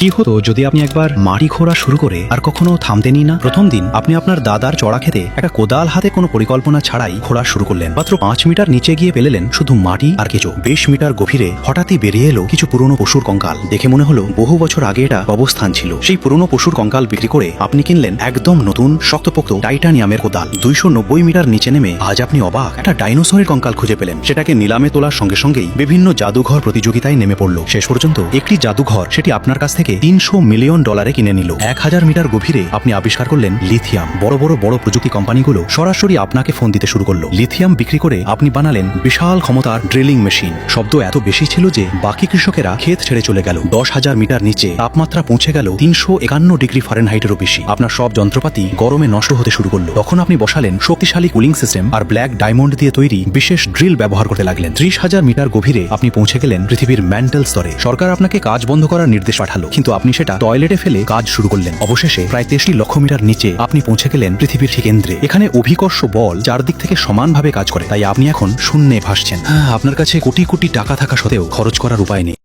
কি হতো যদি আপনি একবার মাটি খোঁড়া শুরু করে আর কখনো থামতেনই না? প্রথম দিন আপনি আপনার দাদার চড়া খেতে একটা কোদাল হাতে কোনো পরিকল্পনা ছাড়াই খোঁড়া শুরু করলেন। মাত্র 5 মিটার নিচে গিয়ে পেলেন শুধু মাটি আর কেঁচো। 20 মিটার গভীরে হঠাৎই বেরিয়ে এলো কিছু পুরনো পশুর কঙ্কাল। দেখে মনে হলো বহু বছর আগে এটা অবস্থান ছিল। সেই পুরনো পশুর কঙ্কাল বিক্রি করে আপনি কিনলেন একদম নতুন শক্তপোক্ত টাইটানিয়ামের কোদাল। 290 মিটার নিচে নেমে আজ আপনি অবাক, একটা ডাইনোসরের কঙ্কাল খুঁজে পেলেন। সেটাকে নিলামে তোলার সঙ্গে সঙ্গেই বিভিন্ন জাদুঘর প্রতিযোগিতায় নেমে পড়ল। শেষ পর্যন্ত একটি জাদুঘর সেটি আপনার কাছ থেকে $300 মিলিয়ন কিনে নিল। 1000 মিটার গভীরে আপনি আবিষ্কার করলেন লিথিয়াম। বড় প্রযুক্তি কোম্পানিগুলো সরাসরি আপনাকে ফোন দিতে শুরু করলো। লিথিয়াম বিক্রি করে আপনি বানালেন বিশাল ক্ষমতার ড্রিলিং মেশিন। শব্দ এত বেশি ছিল যে বাকি কৃষকেরা ক্ষেত ছেড়ে চলে গেল। 10,000 মিটার নিচে তাপমাত্রা পৌঁছে গেল 351 ডিগ্রি ফারেনহাইটেরও বেশি। আপনার সব যন্ত্রপাতি গরমে নষ্ট হতে শুরু করলো। তখন আপনি বসালেন শক্তিশালী কুলিং সিস্টেম আর ব্ল্যাক ডায়মন্ড দিয়ে তৈরি বিশেষ ড্রিল ব্যবহার করতে লাগলেন। 30,000 মিটার গভীরে আপনি পৌঁছে গেলেন পৃথিবীর ম্যান্টেল স্তরে। সরকার আপনাকে কাজ বন্ধ করার নির্দেশ পাঠালো, কিন্তু আপনি সেটা টয়লেটে ফেলে কাজ শুরু করলেন। অবশেষে প্রায় 83 লক্ষ মিটার নিচে আপনি পৌঁছে গেলেন পৃথিবীর ঠিক কেন্দ্রে। এখানে অভিকর্ষ বল চারদিক থেকে সমানভাবে কাজ করে, তাই আপনি এখন শূন্যে ভাসছেন। আপনার কাছে কোটি কোটি টাকা থাকা সত্ত্বেও খরচ করার উপায় নেই।